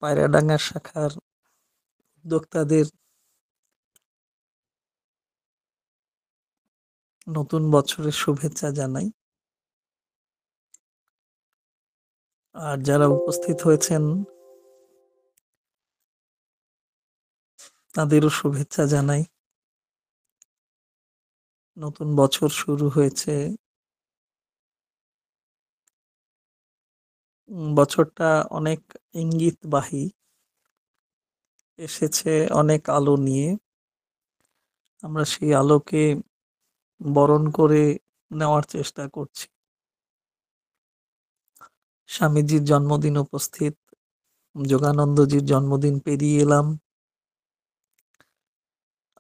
পায়রাডাঙ্গা শাখার উদ্যোক্তাদের নতুন বছরের শুভেচ্ছা জানাই। আর যারা উপস্থিত হয়েছেন তাদেরও শুভেচ্ছা জানাই। নতুন বছর শুরু হয়েছে। বছরটা অনেক ইঙ্গিতবাহী, এসেছে অনেক আলো নিয়ে। আমরা সেই আলোকে বরণ করে নেওয়ার চেষ্টা করছি। স্বামীজির জন্মদিন উপস্থিত, যোগানন্দজির জন্মদিন পেরিয়ে এলাম।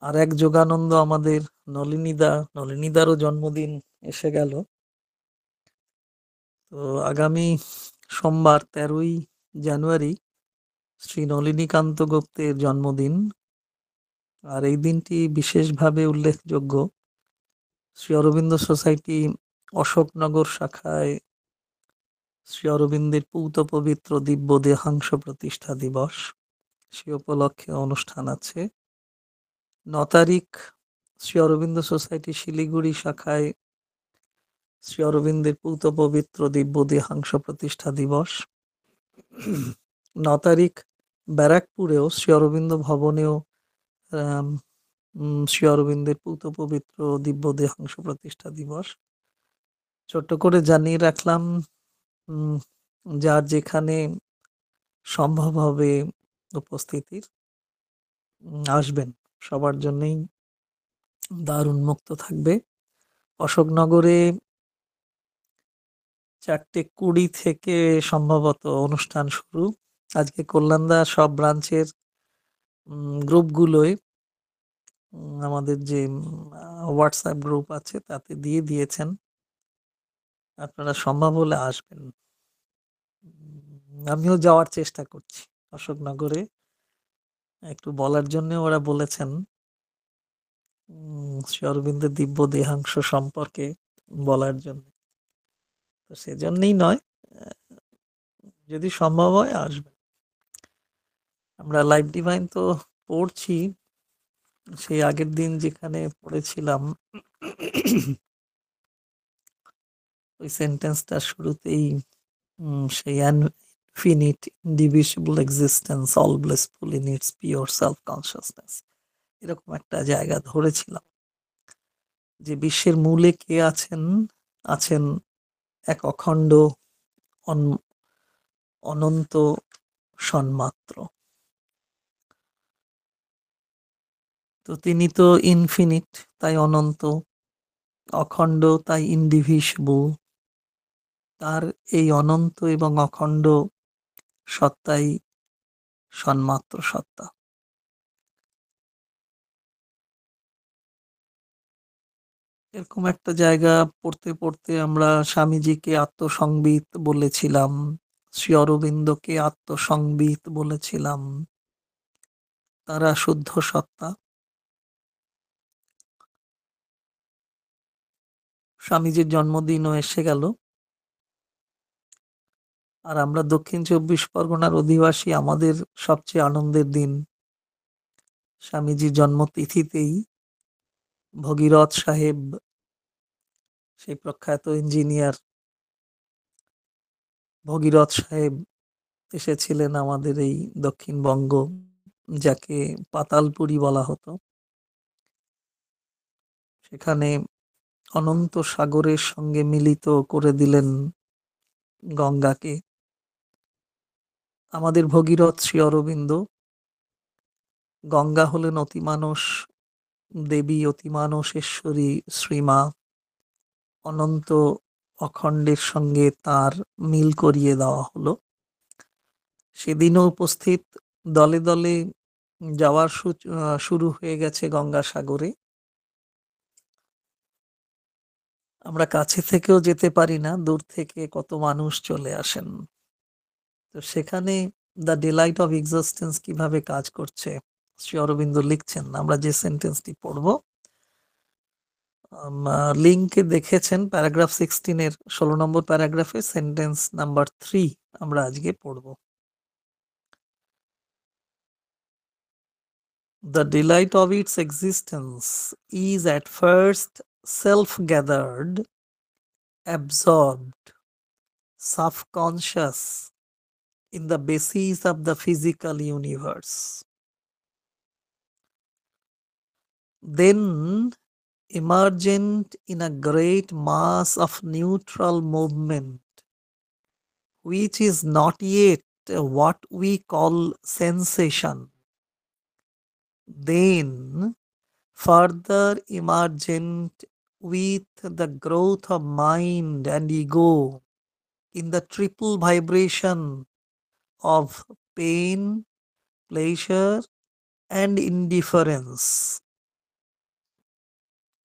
আর এক যোগানন্দ আমাদের নলিনীদারও জন্মদিন এসে গেল। তো আগামী সোমবার 13ই জানুয়ারি শ্রী নলিনীকান্ত গুপ্তের জন্মদিন। আর এই দিনটি বিশেষভাবে উল্লেখযোগ্য। শ্রী অরবিন্দ সোসাইটি অশোকনগর শাখায় শ্রী অরবিন্দের পূত পবিত্র দিব্য দেহাংশ প্রতিষ্ঠা দিবস, সে উপলক্ষে অনুষ্ঠান আছে। 9 তারিখ শ্রী অরবিন্দ সোসাইটি শিলিগুড়ি শাখায় শ্রী অরবিন্দের পূত পবিত্র দিব্য দেহাংশ প্রতিষ্ঠা দিবস। 9 তারিখ ব্যারাকপুরেও শ্রী অরবিন্দ ভবনেও শ্রী অরবিন্দের পূত পবিত্র দিব্য দেহাংশ প্রতিষ্ঠা দিবস। ছোট্ট করে জানিয়ে রাখলাম, যার যেখানে সম্ভব হবে উপস্থিতির আসবেন, সবার জন্যই দ্বার উন্মুক্ত থাকবে। অশোকনগরে 4:20 থেকে সম্ভবত অনুষ্ঠান শুরু। আজকে কল্যাণদা সব ব্রাঞ্চের গ্রুপগুলোয় আমাদের যে হোয়াটসঅ্যাপ গ্রুপ আছে তাতে দিয়ে দিয়েছেন, আপনারা সম্ভব হলে আসবেন। আমিও যাওয়ার চেষ্টা করছি অশোকনগরে, একটু বলার জন্য ওরা বলেছেন শ্রী অরবিন্দের দিব্য দেহাংশ সম্পর্কে বলার জন্য। তো সেজন্যই নয়, যদি সম্ভব হয় আসবেন। আমরা লাইভ ডিভাইন তো পড়ছি, সেই আগের দিন যেখানে পড়েছিলাম ওই সেন্টেন্সটা শুরুতেই সেই infinite indivisible existence all blissful in its pure self consciousness, এরকম একটা জায়গা ধরেছিলাম যে বিশ্বের মূলে কে আছেন, আছেন এক অখণ্ড অনন্ত সন্মাত্র। তো তিনি তো ইনফিনিট, তাই অনন্ত, অখণ্ড তাই ইনডিভিসিবল। তার এই অনন্ত এবং অখণ্ড সত্তাই সন্মাত্র সত্তা। এরকম একটা জায়গা পড়তে পড়তে আমরা স্বামীজিকে আত্মসংবিত বলেছিলাম, শ্রী অরবিন্দকে আত্মসংবিত বলেছিলাম। তারা শুদ্ধ সত্তা। স্বামীজির জন্মদিনও এসে গেল। আর আমরা দক্ষিণ 24 পরগনার অধিবাসী, আমাদের সবচেয়ে আনন্দের দিন স্বামীজির জন্মতিথিতেই ভগীরথ সাহেব, সেই প্রখ্যাত ইঞ্জিনিয়ার ভগীরথ সাহেব এসেছিলেন আমাদের এই দক্ষিণবঙ্গ, যাকে পাতালপুরী বলা হতো। সেখানে অনন্ত সাগরের সঙ্গে মিলিত করে দিলেন গঙ্গাকে। আমাদের ভগীরথ শ্রী অরবিন্দ, গঙ্গা হলেন অতিমানস দেবী, অতিমানসেশ্বরী শ্রীমা। অনন্ত অখণ্ডের সঙ্গে তার মিল করিয়ে দেওয়া হলো। সেদিনও উপস্থিত, দলে দলে যাওয়ার শুরু হয়ে গেছে গঙ্গাসাগরে। আমরা কাছে থেকেও যেতে পারি না, দূর থেকে কত মানুষ চলে আসেন। তো সেখানে দ্য ডিলাইট অফ এক্সিস্টেন্স কিভাবে কাজ করছে শ্রী অরবিন্দ লিখছেন। আমরা যে সেন্টেন্সটি পড়ব, লিঙ্কে দেখেছেন প্যারাগ্রাফ 16 16 নম্বর প্যারাগ্রাফে সেন্টেন্স নাম্বার 3 আমরা আজকে পড়ব। The delight of its existence is at first self-gathered, absorbed, subconscious in the basis of the physical universe. Then emergent in a great mass of neutral movement, which is not yet what we call sensation. Then further emergent with the growth of mind and ego in the triple vibration of pain, pleasure, and indifference,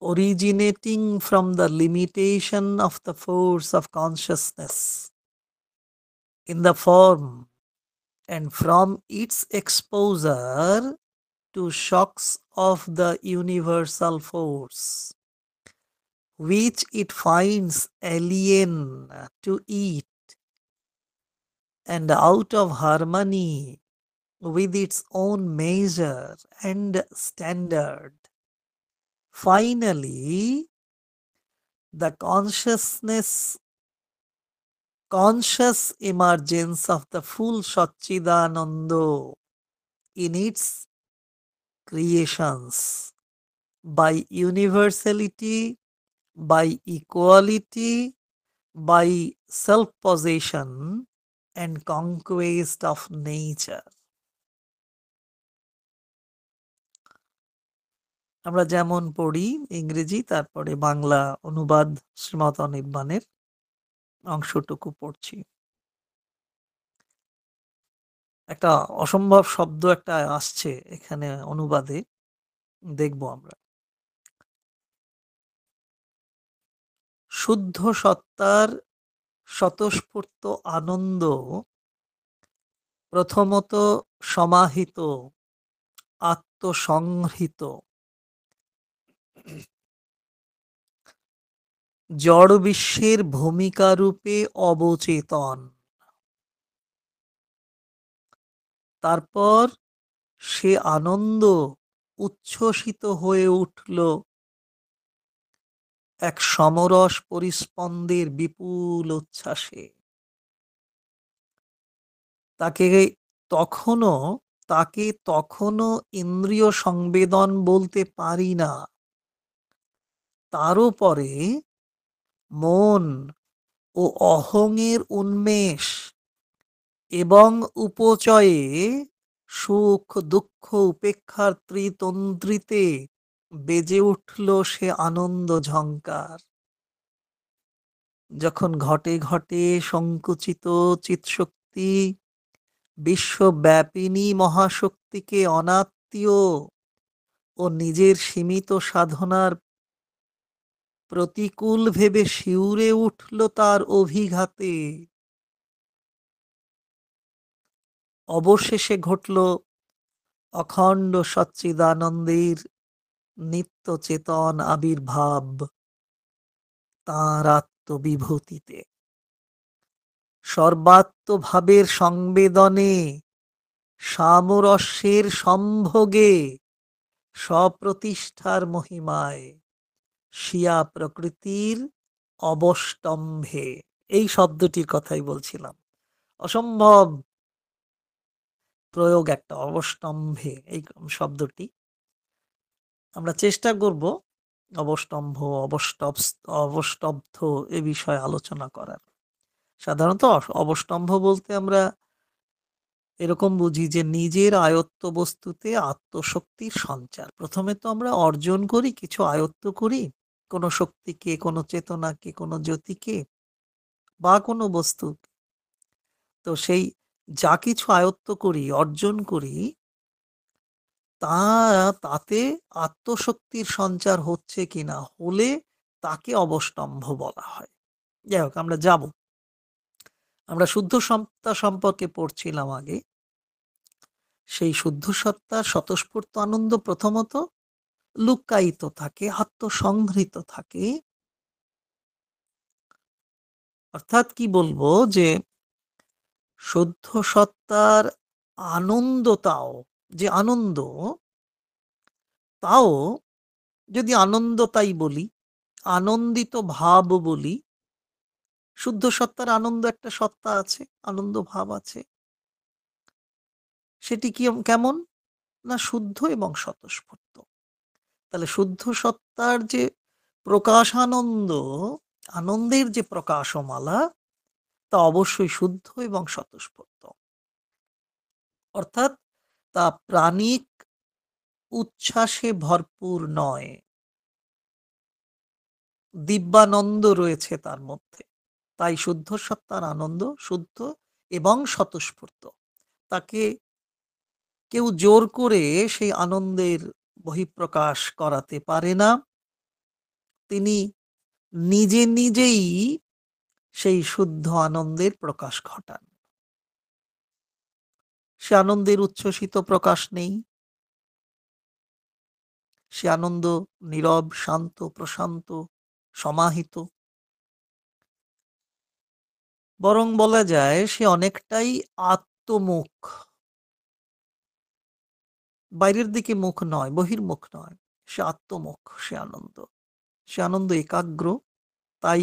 originating from the limitation of the force of consciousness in the form and from its exposure to shocks of the universal force, which it finds alien to it and out of harmony with its own measure and standard. Finally, the conscious emergence of the full Satchidananda in its creations by universality, by equality, by self-possession and conquest of nature. আমরা যেমন পড়ি ইংরেজি তারপরে বাংলা অনুবাদ শ্রীমত অনির্বাণের অংশটুকু পড়ছি। একটা অসম্ভব শব্দ একটা আসছে এখানে অনুবাদে, দেখব আমরা। শুদ্ধ সত্তার স্বতঃস্ফূর্ত আনন্দ প্রথমত সমাহিত, আত্মসংহৃত, জড় বিশ্বের ভূমিকা রূপে অবচেতন। তারপর সে আনন্দ উচ্ছ্বসিত হয়ে উঠল এক সমরস পরিস্পন্দের বিপুল উচ্ছ্বাসে। তাকে তখনও ইন্দ্রিয় সংবেদন বলতে পারি না। তারও পরে মন ও অহংয়ের উন্মেষ এবং উপচয়ে সুখ দুঃখ উপেক্ষার ত্রিতন্ত্রীতে বেজে উঠল সে আনন্দ ঝঙ্কার। যখন ঘটে ঘটে সংকুচিত চিৎশক্তি বিশ্বব্যাপিনী মহাশক্তিকে অনাত্মীয় ও নিজের সীমিত সাধনার প্রতিকূল ভেবে শিউরে উঠল তার অভিঘাতে। অবশেষে ঘটল অখণ্ড সচ্চিদানন্দের নিত্য চেতন আবির্ভাব তাঁর আত্মবিভূতিতে। সর্বাত্মভাবের সংবেদনে সামরস্যের সম্ভোগে স্বপ্রতিষ্ঠার মহিমায় স্বীয়া প্রকৃতির অবষ্টম্ভে। এই শব্দটির কথাই বলছিলাম। অসম্ভব প্রয়োগ একটা, অবষ্টম্ভে এই শব্দটি। আমরা চেষ্টা করব অবষ্টম্ভ অবস্তব্ধ এ বিষয়ে আলোচনা করার। সাধারণত অবষ্টম্ভ বলতে আমরা এরকম বুঝি যে নিজের আয়ত্ত বস্তুতে আত্মশক্তির সঞ্চার। প্রথমে তো আমরা অর্জন করি, কিছু আয়ত্ত করি, কোনো শক্তিকে, কোনো চেতনাকে, কোনো জ্যোতিকে বা কোনো বস্তু। তো সেই যা কিছু আয়ত্ত করি, অর্জন করি, তাতে আত্মশক্তির সঞ্চার হচ্ছে কিনা, হলে তাকে অবষ্টম্ভ বলা হয়। যাই হোক, আমরা শুদ্ধ সত্তা সম্পর্কে পড়ছিলাম আগে। সেই শুদ্ধ সত্তার স্বতঃস্ফূর্ত আনন্দ প্রথমত লুক্কায়িত থাকে, আত্মসংহৃত থাকে। অর্থাৎ কি বলবো, যে শুদ্ধ সত্তার আনন্দটাও, যে আনন্দ তাও যদি আনন্দতাই বলি, আনন্দিত ভাব বলি, শুদ্ধ সত্তার আনন্দ একটা সত্তা আছে, আনন্দ ভাব আছে। সেটি কেমন? না শুদ্ধ এবং স্বতঃস্ফূর্ত। তাহলে শুদ্ধ সত্তার যে প্রকাশানন্দ, আনন্দের যে প্রকাশমালা, তা অবশ্যই শুদ্ধ এবং স্বতঃস্ফূর্ত। অর্থাৎ তা প্রাণিক উচ্ছ্বাসে ভরপুর নয়। দিব্যানন্দ রয়েছে তার মধ্যে। তাই শুদ্ধ সত্তার আনন্দ শুদ্ধ এবং স্বতঃস্ফূর্ত। তাকে কেউ জোর করে সেই আনন্দের বহিঃপ্রকাশ করাতে পারে না। তিনি নিজে নিজেই সেই শুদ্ধ আনন্দের প্রকাশ ঘটান। সে আনন্দের উচ্ছ্বসিত প্রকাশ নেই। সে আনন্দ নীরব, শান্ত, প্রশান্ত, সমাহিত। বরং বলা যায় সে অনেকটাই আত্মমুখ। বাইরের দিকে মুখ নয়, বহির্মুখ নয়। সে আত্মমুখ, সে আনন্দ। সে আনন্দ একাগ্র, তাই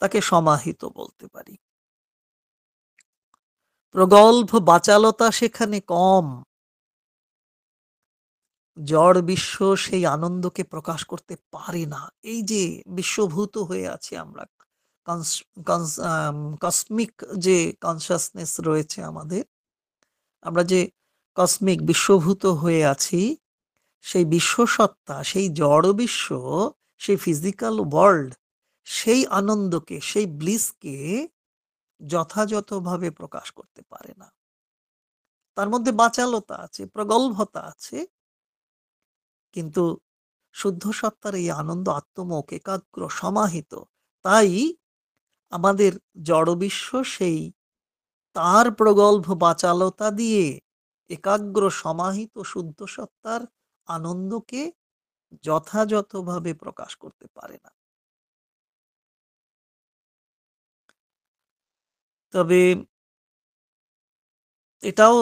তাকে সমাহিত বলতে পারি। প্রগল্ভ বাচালতা সেখানে কম। জড় বিশ্ব সেই আনন্দকে প্রকাশ করতে পারে না। এই যে বিশ্বভূত হয়ে আছি আমরা, কসমিক যে কনসাসনেস রয়েছে আমাদের, আমরা যে কসমিক বিশ্বভূত হয়ে আছি, সেই বিশ্বসত্তা, সেই জড় বিশ্ব, সেই ফিজিক্যাল ওয়ার্ল্ড, সেই আনন্দকে, সেই ব্লিসকে যথাযথভাবে প্রকাশ করতে পারে না। তার মধ্যে বাচালতা আছে, প্রগল্ভতা আছে, কিন্তু শুদ্ধ সত্তার এই আনন্দ আত্মমুখ, একাগ্র, সমাহিত। তাই আমাদের জড়বিশ্ব সেই তার প্রগল্ভ বাচালতা দিয়ে একাগ্র, সমাহিত শুদ্ধ সত্তার আনন্দকে যথাযথভাবে প্রকাশ করতে পারে না। তবে এটাও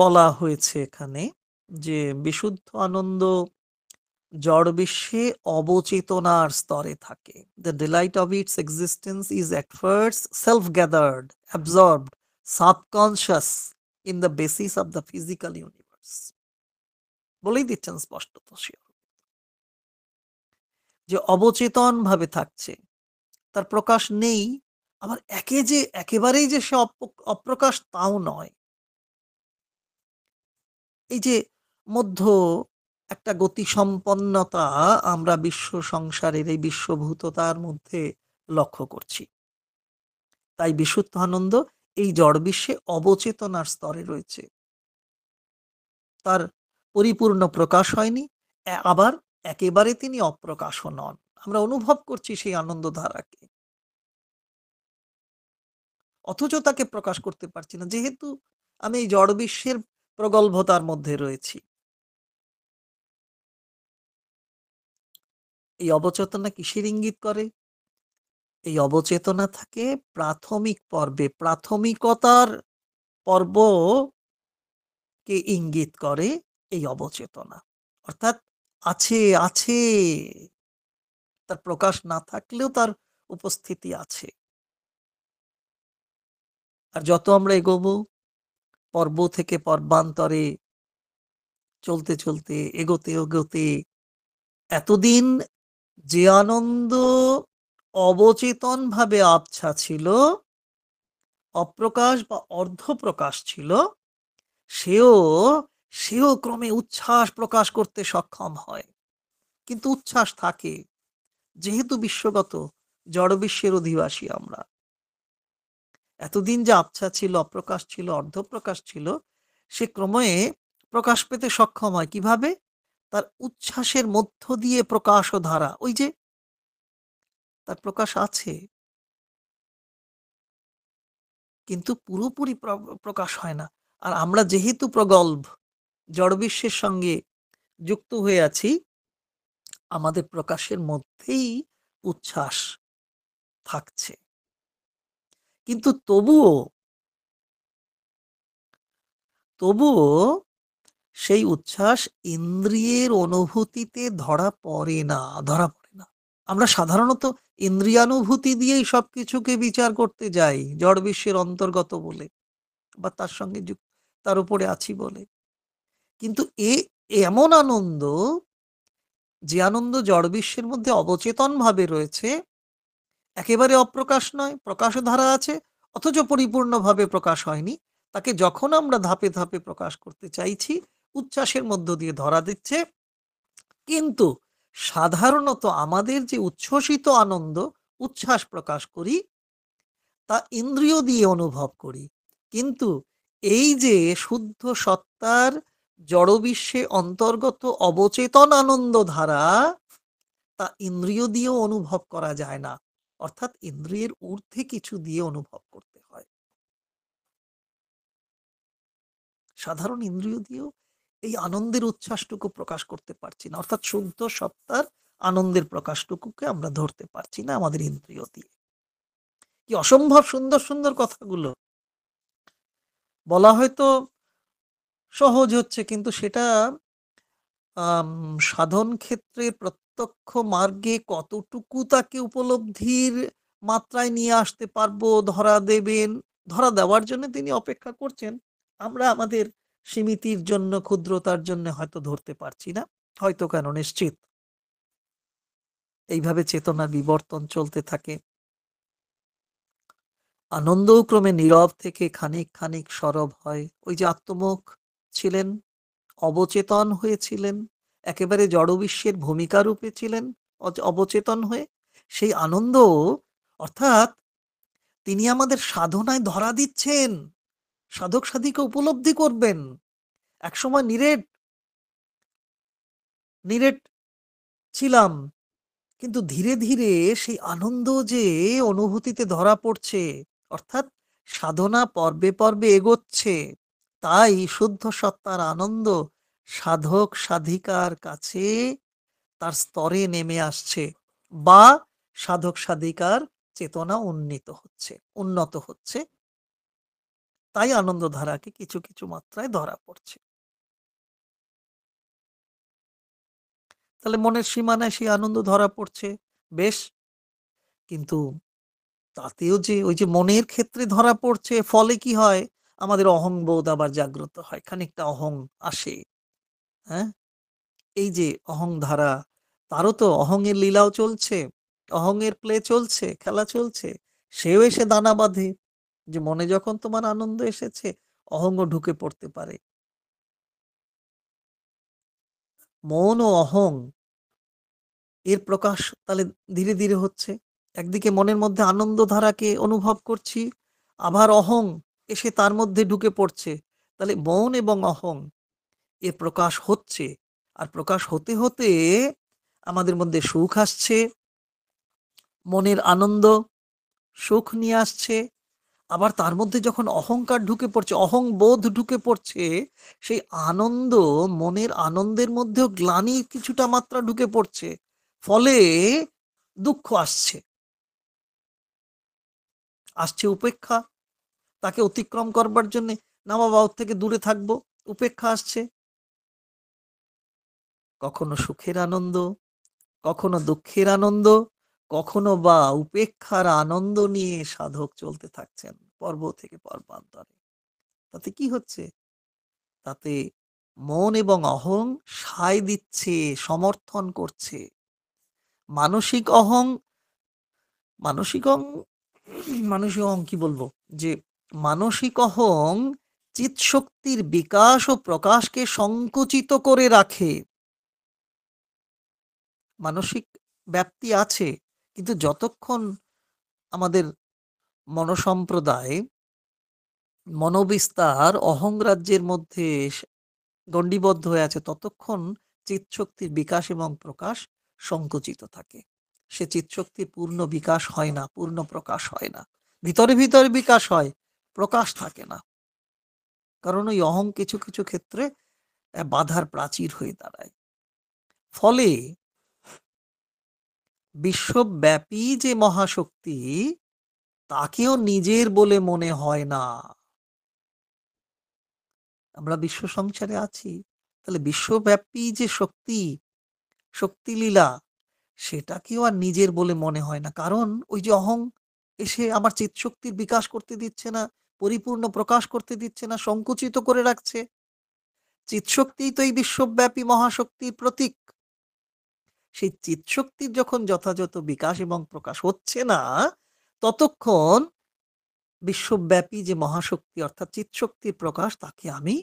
বলা হয়েছে এখানে যে বিশুদ্ধ আনন্দ জড় বিশ্বে অবচেতনার স্তরে থাকে। The delight of its existence is at first self-gathered, absorbed, subconscious in the basis of the physical universe. বলেই দিচ্ছেন স্পষ্টত যে অবচেতন ভাবে থাকছে, তার প্রকাশ নেই। আবার একেবারেই যে সে অপ্রকাশ তাও নয়। এই যে মধ্য একটা গতিসম্পন্নতা আমরা বিশ্ব সংসারের এই বিশ্বভূততার মধ্যে লক্ষ্য করছি। তাই বিশুদ্ধ আনন্দ এই জড় বিশ্বে অবচেতনার স্তরে রয়েছে। তার পরিপূর্ণ প্রকাশ হয়নি, আবার একেবারে তিনি অপ্রকাশও নন। আমরা অনুভব করছি সেই আনন্দ ধারাকে। অথচ তাকে প্রকাশ করতে পারছি না, যেহেতু আমি এই জড় বিশ্বের প্রগল্ভতার মধ্যে রয়েছি। এই অবচেতনা কিসের ইঙ্গিত করে? এই অবচেতনা থাকে প্রাথমিক পর্বে, প্রাথমিকতার পর্বকে ইঙ্গিত করে এই অবচেতনা। অর্থাৎ আছে, আছে। তার প্রকাশ না থাকলেও তার উপস্থিতি আছে। আর যত আমরা এগোবো, পর্ব থেকে পর্বান্তরে চলতে, চলতে, এগোতে, এগোতে এতদিন যে আনন্দ অবচেতনভাবে আবছা ছিল, অপ্রকাশ বা অর্ধপ্রকাশ ছিল, সেও সেও ক্রমে উচ্ছ্বাস প্রকাশ করতে সক্ষম হয়। কিন্তু উচ্ছ্বাস থাকে, যেহেতু বিশ্বগত জড়বিশ্বের অধিবাসী আমরা। এতদিন যে আবছা ছিল, অপ্রকাশ ছিল, অর্ধপ্রকাশ ছিল, সে ক্রমে প্রকাশ পেতে সক্ষম হয় কিভাবে? তার উচ্ছ্বাসের মধ্য দিয়ে প্রকাশ ও ধারা, ওই যে তার প্রকাশ আছে, কিন্তু পুরোপুরি প্রকাশ হয় না। আর আমরা যেহেতু প্রগল্ভ, জড়বিশ্বের সঙ্গে যুক্ত হয়ে আছি, আমাদের প্রকাশের মধ্যেই উচ্ছ্বাস থাকছে। কিন্তু তবুও সেই উচ্ছ্বাস ইন্দ্রিয়ের অনুভূতিতে ধরা পড়ে না। আমরা সাধারণত ইন্দ্রিয়ানুভূতি দিয়েই সবকিছুকে বিচার করতে যাই, জড় বিশ্বের অন্তর্গত বলে বা তার সঙ্গে তার উপরে আছি বলে। কিন্তু এমন আনন্দ, যে আনন্দ জড় বিশ্বের মধ্যে অবচেতন ভাবে রয়েছে, একেবারে অপ্রকাশ নয়, প্রকাশ ধারা আছে, অথচ পরিপূর্ণভাবে প্রকাশ হয়নি, তাকে যখন আমরা ধাপে ধাপে প্রকাশ করতে চাইছি, উচ্ছ্বাসের মধ্য দিয়ে ধরা দিচ্ছে। কিন্তু সাধারণত আমাদের যে উচ্ছ্বসিত আনন্দ, উচ্ছ্বাস প্রকাশ করি, তা ইন্দ্রিয় দিয়ে অনুভব করি। কিন্তু এই যে শুদ্ধ সত্তার জড়বিশ্বে অন্তর্গত অবচেতন আনন্দ ধারা, তা ইন্দ্রিয় দিয়েও অনুভব করা যায় না। অর্থাৎ ইন্দ্রিয়ের ঊর্ধ্বে কিছু দিয়ে অনুভব করতে হয়। সাধারণ ইন্দ্রিয় দিয়েও এই আনন্দের উচ্ছ্বাসটুকু প্রকাশ করতে পারছি না। অর্থাৎ শুদ্ধ সত্তার আনন্দের প্রকাশটুকুকে আমরা ধরতে পারছি না আমাদের ইন্দ্রিয় দিয়ে। কি অসম্ভব সুন্দর সুন্দর কথাগুলো! বলা হয়তো সহজ হচ্ছে, কিন্তু সেটা সাধন ক্ষেত্রে প্রত্যক্ষ মার্গে কতটুকু তাকে উপলব্ধির মাত্রায় নিয়ে আসতে পারবো, ধরা দেওয়ার জন্য তিনি অপেক্ষা করছেন। আমরা আমাদের সীমিতির জন্য, ক্ষুদ্রতার জন্য হয়তো ধরতে পারছি না, হয়তো কেন নিশ্চিত। এইভাবে চেতনা বিবর্তন চলতে থাকে। আনন্দও ক্রমে নীরব থেকে খানিক খানিক সরব হয়। ওই যে আত্মমুখ ছিলেন, অবচেতন হয়েছিলেন, একেবারে জড়বিশ্বের ভূমিকা রূপে ছিলেন অবচেতন হয়ে, সেই আনন্দ, অর্থাৎ তিনি আমাদের সাধনায় ধরা দিচ্ছেন, সাধক সাধিকা উপলব্ধি করবেন। একসময় নিরেট ছিলাম, কিন্তু ধীরে ধীরে সেই আনন্দ যে অনুভূতিতে ধরা পড়ছে, অর্থাৎ সাধনা পর্বে পর্বে এগোচ্ছে, তাই শুদ্ধ সত্তার আনন্দ সাধক সাধিকার কাছে তার স্তরে নেমে আসছে, বা সাধক সাধিকার চেতনা উন্নত হচ্ছে, তাই আনন্দ ধারাকে কিছু কিছু মাত্রায় ধরা পড়ছে। তাহলে মনের সীমানায় সেই আনন্দ ধরা পড়ছে, বেশ। কিন্তু তাতেও যে ওই যে মনের ক্ষেত্রে ধরা পড়ছে, ফলে কি হয়, আমাদের অহংবোধ আবার জাগ্রত হয়, খানিকটা অহং আসে। হ্যাঁ, এই যে অহং ধারা, তারও তো অহংয়ের লীলাও চলছে, অহংয়ের প্লে চলছে, খেলা চলছে। সেও এসে দানা বাঁধে, যে মনে যখন তোমার আনন্দ এসেছে, অহংও ঢুকে পড়তে পারে। মন ও অহং এর প্রকাশ তাহলে ধীরে ধীরে হচ্ছে। একদিকে মনের মধ্যে আনন্দ ধারাকে অনুভব করছি, আবার অহং এসে তার মধ্যে ঢুকে পড়ছে। তাহলে মন এবং অহং এর প্রকাশ হচ্ছে, আর প্রকাশ হতে হতে আমাদের মধ্যে সুখ আসছে, মনের আনন্দ সুখ নিয়ে আসছে। আবার তার মধ্যে যখন অহংকার ঢুকে পড়ছে, অহং বোধ ঢুকে পড়ছে, সেই আনন্দ, মনের আনন্দের মধ্যেও গ্লানি কিছুটা মাত্রা ঢুকে পড়ছে, ফলে দুঃখ আসছে উপেক্ষা, তাকে অতিক্রম করবার জন্য, না বাবা ওর থেকে দূরে থাকবো, উপেক্ষা আসছে। কখনো সুখের আনন্দ, কখনো দুঃখের আনন্দ, কখনো বা উপেক্ষার আনন্দ নিয়ে সাধক চলতে থাকছেন পর্ব থেকে পর্বান্তরে। তাতে কি হচ্ছে? তাতে মন এবং অহং সায় দিচ্ছে, সমর্থন করছে। মানসিক অহং, মানসিক অহং মানসিক অহং কি বলবো, যে মানসিক অহং চিৎশক্তির বিকাশ ও প্রকাশকে সংকুচিত করে রাখে। মানসিক ব্যাপ্তি আছে, কিন্তু যতক্ষণ আমাদের মনসম্প্রদায়, মনোবিস্তার অহংরাজ্যের মধ্যে গণ্ডিবদ্ধ হয়ে আছে, ততক্ষণ চিৎশক্তির বিকাশ এবং প্রকাশ সংকুচিত থাকে। সে চিৎশক্তির পূর্ণ বিকাশ হয় না, পূর্ণ প্রকাশ হয় না। ভিতরে ভিতরে বিকাশ হয়, প্রকাশ থাকে না। কারণ ওই অহং কিছু কিছু ক্ষেত্রে বাধার প্রাচীর হয়ে দাঁড়ায়। ফলে বিশ্বব্যাপী যে মহাশক্তি, তাকেও নিজের বলে মনে হয় না। আমরা বিশ্ব সংসারে আছি, তাহলে বিশ্বব্যাপী যে শক্তিলীলা, সেটাকেও আর নিজের বলে মনে হয় না। কারণ ওই যে অহং এসে আমার চিৎশক্তির বিকাশ করতে দিচ্ছে না, পরিপূর্ণ প্রকাশ করতে দিচ্ছে না, সংকুচিত করে রাখছে। চিৎশক্তিই তো এই বিশ্বব্যাপী মহাশক্তির প্রতীক। সেই চিৎশক্তির যখন যথাযথ বিকাশ এবং প্রকাশ হচ্ছে না, ততক্ষণ বিশ্বব্যাপী যে মহাশক্তি অর্থাৎ চিৎশক্তির প্রকাশ, তাকে আমি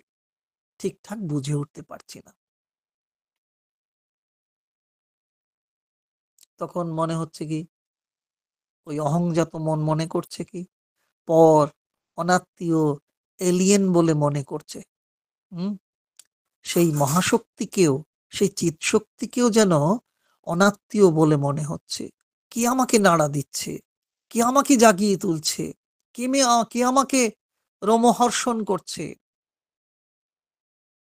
ঠিকঠাক বুঝে উঠতে পারছি না। তখন মনে হচ্ছে কি, ওই অহংজাত মন মনে করছে কি, পর, অনাত্মীয়, এলিয়েন বলে মনে করছে। হুম সেই মহাশক্তিকেও, সেই চিৎশক্তিকেও যেন অনাত্মীয় বলে মনে হচ্ছে। কে আমাকে নাড়া দিচ্ছে, কে আমাকে জাগিয়ে তুলছে, কে আমাকে রোমহর্ষণ করছে।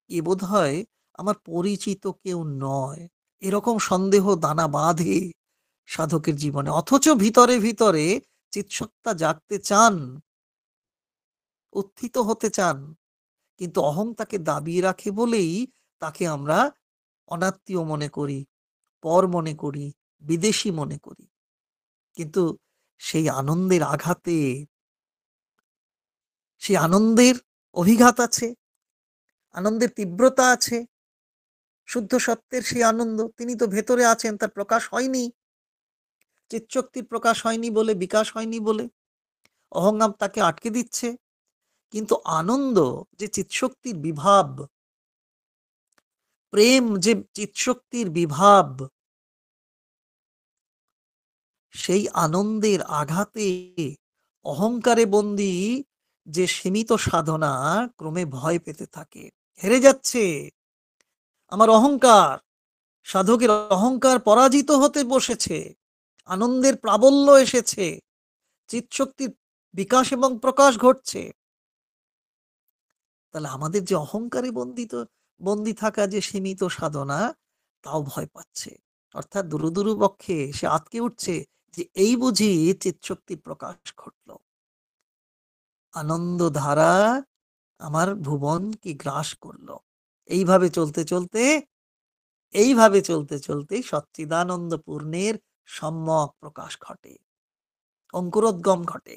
এ বোধহয় আমার পরিচিত কেউ নয়। এরকম সন্দেহ দানা বাঁধে সাধকের জীবনে। অথচ ভিতরে ভিতরে চিৎসত্তা জাগতে চান, উত্থিত হতে চান, কিন্তু অহং তাকে দাবিয়ে রাখে বলেই তাকে আমরা অনাত্মীয় মনে করি, পর মনে করি, বিদেশি মনে করি। কিন্তু সেই আনন্দের আঘাতে, সেই আনন্দের অভিঘাত আছে, আনন্দের তীব্রতা আছে। শুদ্ধ সত্যের সেই আনন্দ, তিনি তো ভেতরে আছেন, তার প্রকাশ হয়নি। চিৎশক্তির প্রকাশ হয়নি বলে, বিকাশ হয়নি বলে অহংকার তাকে আটকে দিচ্ছে। কিন্তু আনন্দ যে চিৎশক্তির বিভাব, প্রেম যে চিৎশক্তির বিভাব, সেই আনন্দের আঘাতে অহংকারে বন্দী যে সীমিত সাধনা ক্রমে ভয় পেতে থাকে। হেরে যাচ্ছে আমার অহংকার, সাধকের অহংকার পরাজিত হতে বসেছে, আনন্দের প্রাবল্য এসেছে, চিৎশক্তির বিকাশ এবং প্রকাশ ঘটছে। তাহলে আমাদের যে অহংকারে বন্দী থাকা যে সীমিত সাধনা, তাও ভয় পাচ্ছে। অর্থাৎ দুরু দুরু বক্ষে সে আটকে উঠছে যে এই বুঝি চিৎশক্তির প্রকাশ ঘটল, আনন্দ ধারা আমার ভুবন কি গ্রাস করলো। এইভাবে চলতে চলতে এইভাবে চলতে চলতে সচ্চিদানন্দ পূর্ণের সম্যক প্রকাশ ঘটে, অঙ্কুরোদ্গম ঘটে।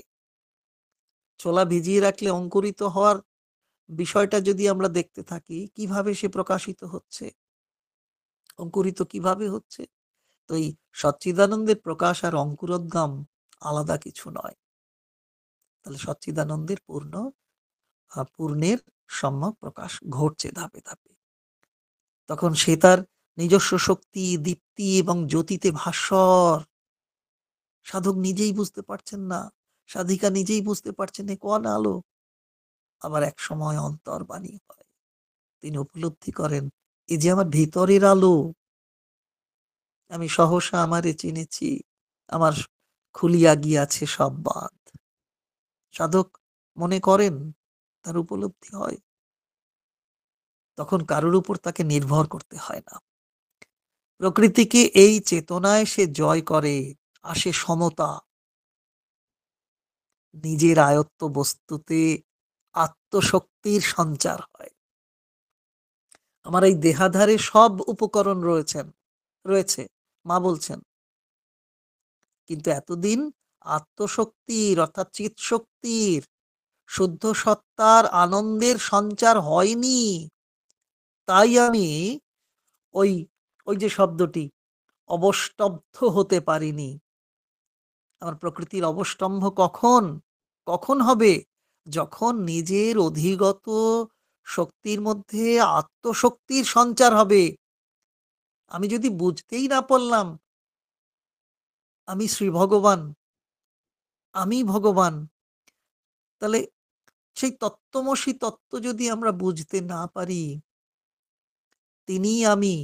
ছোলা ভিজিয়ে রাখলে অঙ্কুরিত হওয়ার বিষয়টা যদি আমরা দেখতে থাকি, কিভাবে সে প্রকাশিত হচ্ছে, অঙ্কুরিত কিভাবে হচ্ছে, তো এই সচ্চিদানন্দের প্রকাশ আর অঙ্কুরোদ্গম আলাদা কিছু নয়। তাহলে সচ্চিদানন্দের পূর্ণের সম্যক প্রকাশ ঘটছে ধাপে ধাপে। তখন সে তার নিজস্ব শক্তি, দীপ্তি এবং জ্যোতিতে ভাস্বর। সাধক নিজেই বুঝতে পারছেন না, সাধিকা নিজেই বুঝতে পারছেন এ কোন আলো। আবার এক সময় অন্তর্বাণী হয়, তিনি উপলব্ধি করেন এ যে আমার ভিতরের আলো, আমি সহসা আমারে চিনেছি, আমার খুলিয়া গিয়াছে সব বাঁধ। সাধক মনে করেন, তার উপলব্ধি হয়। তখন কারোর উপর তাকে নির্ভর করতে হয় না। প্রকৃতিকে এই চেতনায় সে জয় করে, আসে সমতা, নিজের আয়ত্ত বস্তুতে আত্মশক্তির সঞ্চার হয়। আমার এই দেহাধারে সব উপকরণ রয়েছে, মা বলছেন, কিন্তু এতদিন আত্মশক্তির অর্থাৎ চিৎ শক্তির, শুদ্ধ সত্তার আনন্দের সঞ্চার হয়নি। তাই আমি ওই ওই যে শব্দটি, অবস্তব্ধ হতে পারিনি। আমার প্রকৃতির অবস্তম্ভ কখন কখন হবে? যখন নিজের অধিগত শক্তির মধ্যে আত্মশক্তির সঞ্চার হবে। আমি যদি বুঝতেই না পারলাম আমি শ্রী ভগবান, আমি ভগবান, তাহলে সেই তত্ত্বমসি তত্ত্ব যদি আমরা বুঝতে না পারি, তিনিই আমি,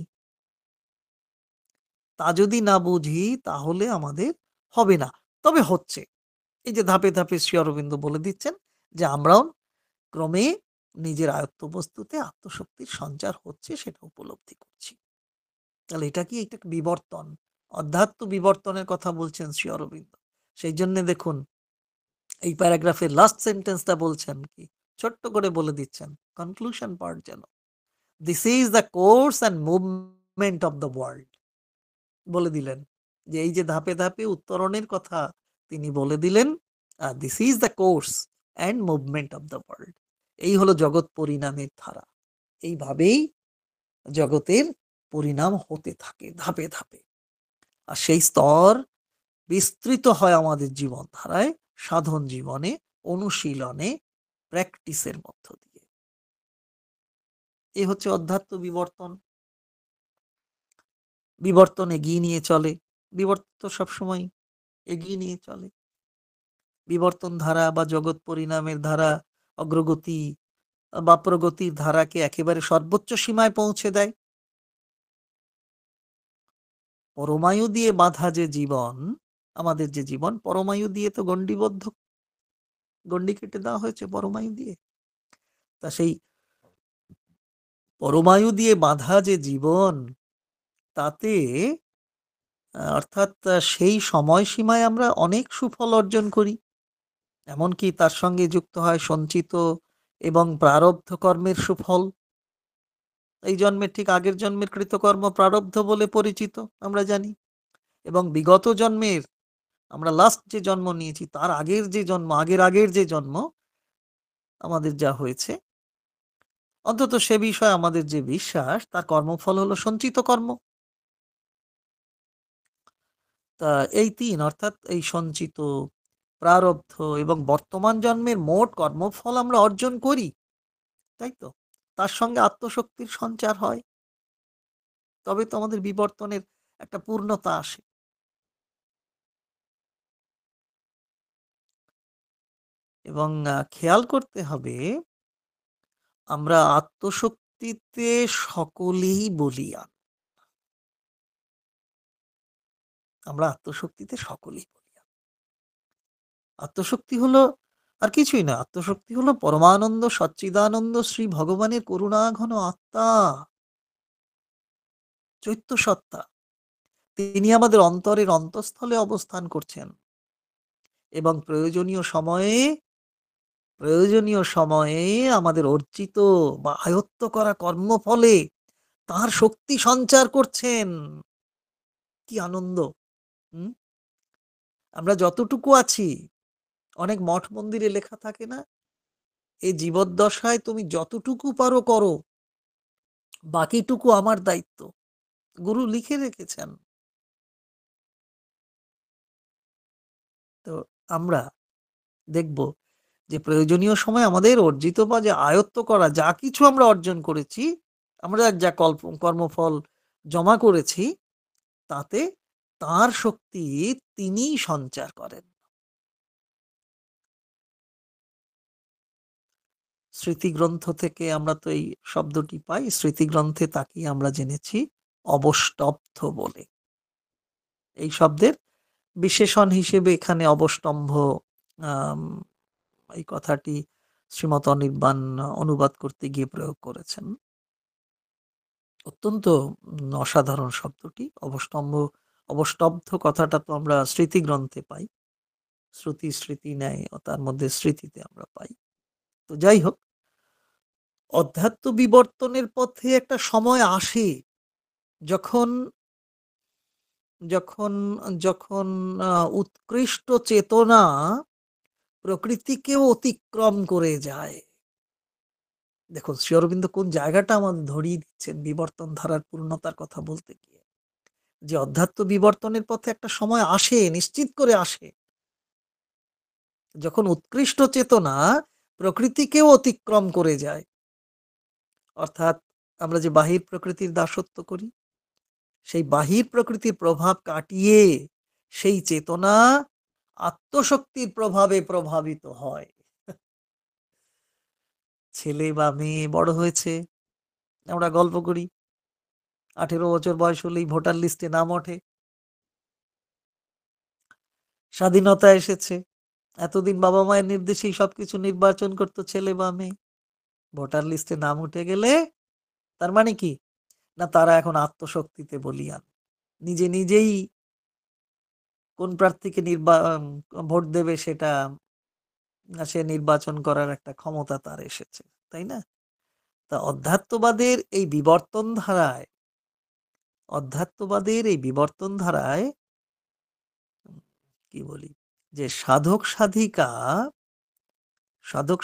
তা যদি না বুঝি, তাহলে আমাদের হবে না। তবে হচ্ছে। এই যে ধাপে ধাপে শ্রী অরবিন্দ বলে দিচ্ছেন যে আমরাও ক্রমে নিজের আয়ত্ত বস্তুতে আত্মশক্তির সঞ্চার হচ্ছে, সেটা উপলব্ধি করছি। তাহলে এটা বিবর্তন, অধ্যাত্ম বিবর্তনের কথা বলছেন শ্রী অরবিন্দ। সেই জন্য দেখুন এই প্যারাগ্রাফের লাস্ট সেন্টেন্সটা বলছেন কি, ছোট্ট করে বলে দিচ্ছেন, কনক্লুশন পার্ট যেন, this is the course and movement of the world. বলে দিলেন যে এই যে ধাপে ধাপে উত্তরণের কথা তিনি বলে দিলেন, this is the course and movement of the world. এই হলো জগৎ পরিণামের ধারা। এইভাবেই জগতের পরিণাম হতে থাকে ধাপে ধাপে। আর সেই স্তর বিস্তৃত হয় আমাদের জীবনধারায়, সাধন জীবনে, অনুশীলনে, প্র্যাকটিসের মধ্য দিয়ে। এ হচ্ছে অধ্যাত্ম বিবর্তন। বিবর্তন এগিয়ে নিয়ে চলে, বিবর্তন তো সবসময় এগিয়ে নিয়ে চলে। বিবর্তন ধারা বা জগৎ পরিণামের ধারা অগ্রগতি বা প্রগতির ধারাকে একেবারে সর্বোচ্চ সীমায় পৌঁছে দেয়। পরমায়ু দিয়ে বাঁধা যে জীবন, আমাদের যে জীবন, পরমায়ু দিয়ে তো গণ্ডিবদ্ধ, গণ্ডি কেটে দেওয়া হয়েছে পরমায়ু দিয়ে। তা সেই পরমায়ু দিয়ে বাঁধা যে জীবন, তাতে অর্থাৎ সেই সময়সীমায় আমরা অনেক সুফল অর্জন করি। এমনকি তার সঙ্গে যুক্ত হয় সঞ্চিত এবং প্রারব্ধ কর্মের সুফল। এই জন্মের ঠিক আগের জন্মের কৃতকর্ম প্রারব্ধ বলে পরিচিত, আমরা জানি। এবং বিগত জন্মের, আমরা লাস্ট যে জন্ম নিয়েছি তার আগের যে জন্ম, আগের আগের যে জন্ম আমাদের যা হয়েছে, অন্তত সে বিষয়ে আমাদের যে বিশ্বাস, তার কর্মফল হলো সঞ্চিত কর্ম। তা এই তিন, অর্থাৎ এই সঞ্চিত, প্রারব্ধ এবং বর্তমান জন্মের মোট কর্মফল আমরা অর্জন করি, তাই তো? তার সঙ্গে আত্মশক্তির সঞ্চার হয়, তবে তো আমাদের বিবর্তনের একটা পূর্ণতা আসে। এবং খেয়াল করতে হবে, আমরা আত্মশক্তিতে সকলেই বলীয়ান। আমরা আত্মশক্তিতে সকলেই বলীয়ান। আত্মশক্তি হলো আর কিছুই না, আত্মশক্তি হলো পরমানন্দ সচ্চিদানন্দ শ্রী ভগবানের করুণাঘন আত্মা, চৈত্য সত্তা। তিনি আমাদের অন্তরের অন্তঃস্থলে অবস্থান করছেন এবং প্রয়োজনীয় সময়ে আমাদের অর্জিত বা আয়ত্ত করা কর্মফলে তার শক্তি সঞ্চার করছেন। কি আনন্দ! হুম? আমরা যতটুকু আছি, অনেক মঠ মন্দিরে লেখা থাকে না, এই জীবদ্দশায় তুমি যতটুকু পারো করো, বাকিটুকু আমার দায়িত্ব। গুরু লিখে রেখেছেন। তো আমরা দেখব যে প্রয়োজনীয় সময় আমাদের অর্জিত বা যে আয়ত্ত করা যা কিছু আমরা অর্জন করেছি, আমরা যা কর্মফল জমা করেছি, তাতে তার শক্তি তিনিই সঞ্চার করেন। স্মৃতিগ্রন্থ থেকে আমরা তো এই শব্দটি পাই। স্মৃতিগ্রন্থে তাকিয়ে আমরা জেনেছি অবষ্টব্ধ বলে। এই শব্দের বিশেষণ হিসেবে এখানে অবষ্টম্ভ, আম এই কথাটি শ্রীমত অনির্বাণ অনুবাদ করতে গিয়ে প্রয়োগ করেছেন। অত্যন্ত অসাধারণ শব্দটি অবষ্টম্ভ। অবষ্টব্ধ কথাটা তো আমরা স্মৃতিগ্রন্থে পাই। শ্রুতি স্মৃতি নেয়, তার মধ্যে স্মৃতিতে আমরা পাই। তো যাই হোক, অধ্যাত্ম বিবর্তনের পথে একটা সময় আসে, যখন যখন যখন উৎকৃষ্ট চেতনা প্রকৃতিকেও অতিক্রম করে যায়। দেখুন শ্রী অরবিন্দ কোন জায়গাটা আমাদের ধরিয়ে দিচ্ছেন বিবর্তন ধারার পূর্ণতার কথা বলতে গিয়ে, যে অধ্যাত্ম বিবর্তনের পথে একটা সময় আসে, নিশ্চিত করে আসে, যখন উৎকৃষ্ট চেতনা প্রকৃতিকেও অতিক্রম করে যায়। অর্থাৎ আমরা যে বাহির প্রকৃতির দাসত্ব করি, সেই বাহির প্রকৃতির প্রভাব কাটিয়ে সেই চেতনা আত্মশক্তির প্রভাবে প্রভাবিত হয়। ছেলে বা মেয়ে বড় হয়েছে, আমরা গল্প করি, 18 বছর বয়স হলেই ভোটার লিস্টে নাম ওঠে। স্বাধীনতা এসেছে, এতদিন বাবা মায়ের নির্দেশেই সবকিছু নির্বাচন করতো ছেলে বা মেয়ে। ভোটার লিস্টে নাম উঠে গেলে তার মানে কি, না তারা এখন আত্মশক্তিতে বলীয়ান। নিজে নিজেই কোন প্রার্থীকে ভোট দেবে সেটা সে নির্বাচন করার একটা ক্ষমতা তার এসেছে, তাই না? তা অধ্যাত্মবাদের এই বিবর্তন ধারায় কি বলি যে সাধক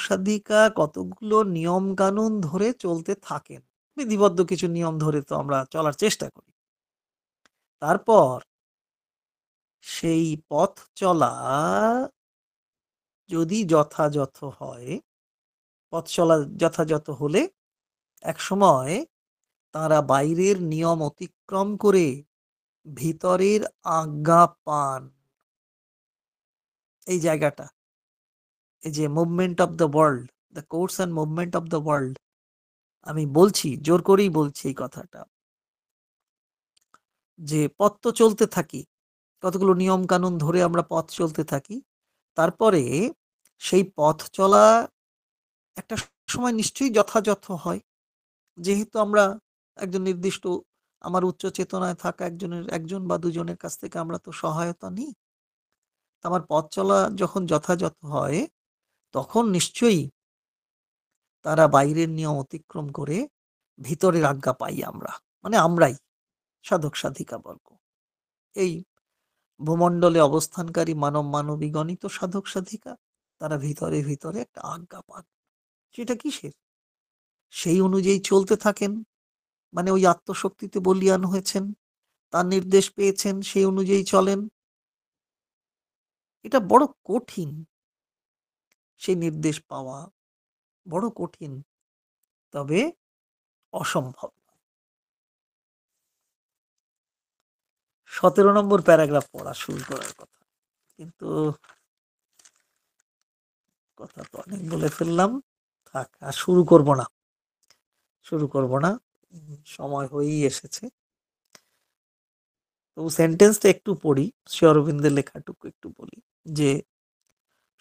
সাধিকা কতগুলো নিয়ম কানুন ধরে চলতে থাকেন, বিধিবদ্ধ কিছু নিয়ম ধরে তো আমরা চলার চেষ্টা করি। তারপর সেই পথ চলা যদি যথাযথ হয়, পথ চলা যথাযথ হলে একসময় তারা বাইরের নিয়ম অতিক্রম করে ভিতরের আজ্ঞা পান। এই জায়গাটা, এই যে movement of the world, the course and movement of the world, আমি বলছি, জোর করেই বলছি এই কথাটা, যে পথ তো চলতে থাকি, কতগুলো নিয়ম কানুন ধরে আমরা পথ চলতে থাকি। তারপরে সেই পথ চলা একটা সময় নিশ্চয়ই যথাযথ হয়, যেহেতু আমরা একজন নির্দিষ্ট, আমার উচ্চ চেতনায় থাকা একজন বা দুজনের কাছ থেকে আমরা তো সহায়তা নিই। আমার পথ চলা যখন যথাযথ হয়, তখন নিশ্চয়ই তারা বাইরের নিয়ম অতিক্রম করে ভিতরের আজ্ঞা পাই আমরা, মানে আমরাই সাধক সাধিকা বর্গ। এই ভূমণ্ডলে অবস্থানকারী মানবী গণিত সাধক সাধিকা, তারা ভিতরে ভিতরে একটা আজ্ঞা পান। সেটা কিসের? সেই অনুযায়ী চলতে থাকেন, মানে ওই আত্মশক্তিতে বলীয়ান হয়েছেন, তার নির্দেশ পেয়েছেন, সেই অনুযায়ী চলেন। এটা বড় কঠিন, সেই নির্দেশ পাওয়া বড় কঠিন, তবে অসম্ভব। 17 নম্বর প্যারাগ্রাফ পড়া শুরু করার কথা, কিন্তু কথা তো অনেক বলে ফেললাম, থাক, আর শুরু করব না, সময় হয়েই এসেছে। তো সেন্টেন্সটা একটু পড়ি, শ্রী অরবিন্দের লেখাটুকু একটু বলি। যে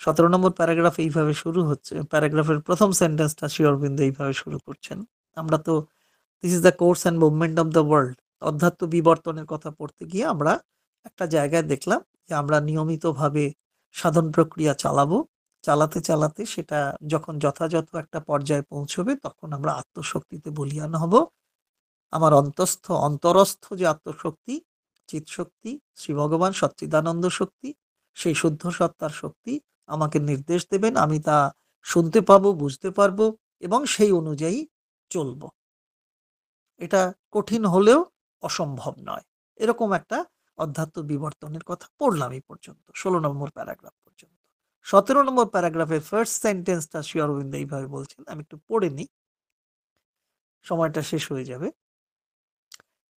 17 নম্বর প্যারাগ্রাফ এইভাবে শুরু হচ্ছে, প্যারাগ্রাফের প্রথম সেন্টেন্সটা শ্রী অরবিন্দ এইভাবে শুরু করছেন। আমরা তো this is the course and movement of the world, অধ্যাত্ম বিবর্তনের কথা পড়তে গিয়ে আমরা একটা জায়গায় দেখলাম যে আমরা নিয়মিতভাবে সাধন প্রক্রিয়া চালাতে চালাতে সেটা যখন যথাযথ একটা পর্যায়ে পৌঁছবে, তখন আমরা আত্মশক্তিতে বলীয়ান হব। আমার অন্তরস্থ যে আত্মশক্তি, চিৎশক্তি, শ্রী ভগবান সচ্চিদানন্দ শক্তি, সেই শুদ্ধ সত্তার শক্তি আমাকে নির্দেশ দেবেন, আমি তা শুনতে পাবো, বুঝতে পারবো এবং সেই অনুযায়ী চলবো। এটা কঠিন হলেও অসম্ভব নয়। এরকম একটা অধ্যাত্ম বিবর্তনের কথা পড়লাম এই পর্যন্ত, 16 নম্বর প্যারাগ্রাফ পর্যন্ত। 17 নম্বর প্যারাগ্রাফের ফার্স্ট সেন্টেন্সটা শ্রী অরবিন্দ এইভাবে বলছেন, আমি একটু পড়ে নিই, সময়টা শেষ হয়ে যাবে।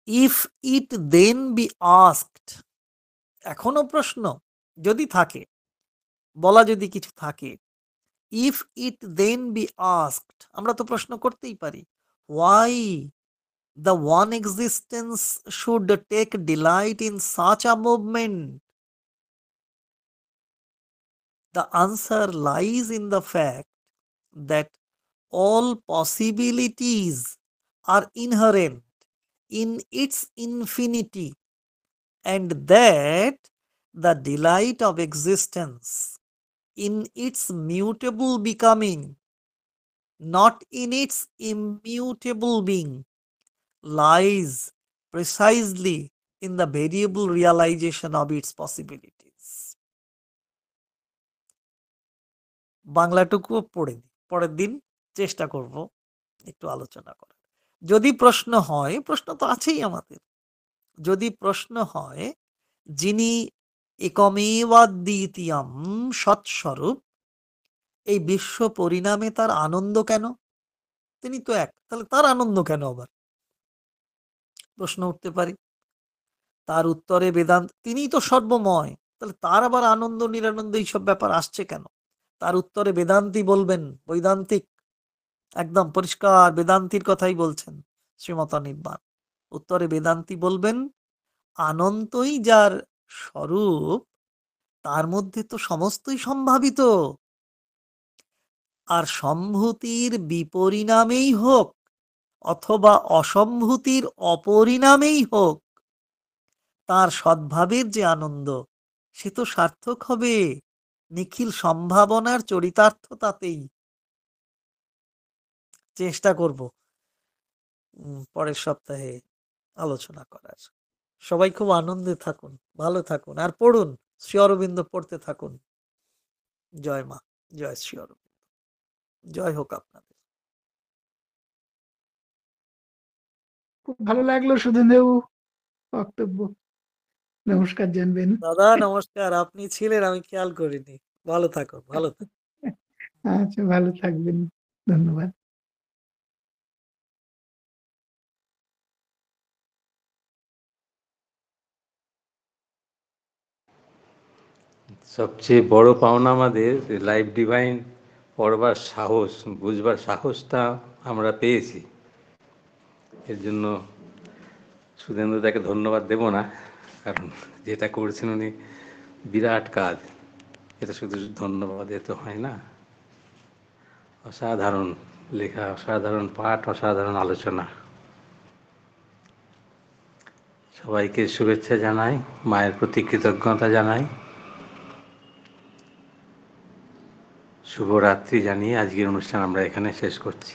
If it then be asked, এখনো প্রশ্ন যদি থাকে, বলা যদি কিছু থাকে, if it then be asked, আমরা তো প্রশ্ন করতেই পারি, why the one existence should take delight in such a movement? The answer lies in the fact that all possibilities are inherent in its infinity, and that the delight of existence in its mutable becoming, not in its immutable being, lies precisely in the variable realization of its possibilities. বাংলাটুকুও পড়ে দিই, পরের দিন চেষ্টা করব একটু আলোচনা করার। যদি প্রশ্ন হয়, প্রশ্ন তো আছেই আমাদের, যদি প্রশ্ন হয় যিনি একমেবাদ্বিতীয়ম সৎস্বরূপ, এই বিশ্ব পরিণামে তার আনন্দ কেন? তিনি তো এক, তাহলে তার আনন্দ কেন? আবার প্রশ্ন উঠতে পারে। তার উত্তরে বেদান্ত, তিনিই তো সর্বময়, তাহলে তার আবার আনন্দ নিরানন্দ এইসব ব্যাপার আসছে কেন? তার উত্তরে বেদান্তি বলবেন, বৈদান্তিক, একদম পরিষ্কার বেদান্তির কথাই বলছেন শ্রীমত নির্বাণ। উত্তরে বেদান্তি বলবেন, আনন্দই যার স্বরূপ, তার মধ্যে তো সমস্তই সম্ভাবিত, আর সম্ভূতির বিপরিণামেই হোক অথবা অসম্ভূতির অপরিণামেই হোক, তার সদ্ভাবের যে আনন্দ, সে তো সার্থক হবে নিখিল সম্ভাবনার চরিতার্থতাতেই। চেষ্টা করব পরের সপ্তাহে আলোচনা করার। সবাই খুব আনন্দে থাকুন, ভালো থাকুন, আর পড়ুন, শ্রী অরবিন্দ পড়তে থাকুন। জয় মা, জয় শ্রী অরবিন্দ, জয় হোক আপনাদের। খুব ভালো লাগলো সুধীনবাবু বক্তব্য। নমস্কার জানবেন। দাদা নমস্কার, আপনি ছিলেন, আমি খেয়াল করিনি। ভালো থাকুন, ভালো থাকুন। আচ্ছা, ভালো থাকবেন। ধন্যবাদ। সবচেয়ে বড় পাওনা আমাদের লাইফ ডিভাইন পড়বার সাহস, বুঝবার সাহসটা আমরা পেয়েছি। এর জন্য সুধীন্দ্রদাকে ধন্যবাদ দেব না, কারণ যেটা করেছেন উনি বিরাট কাজ। এটা শুধু ধন্যবাদে তো হয় না, অসাধারণ লেখা, অসাধারণ পাঠ, অসাধারণ আলোচনা। সবাইকে শুভেচ্ছা জানাই, মায়ের প্রতি কৃতজ্ঞতা জানাই, শুভরাত্রি জানিয়ে আজকের অনুষ্ঠান আমরা এখানে শেষ করছি।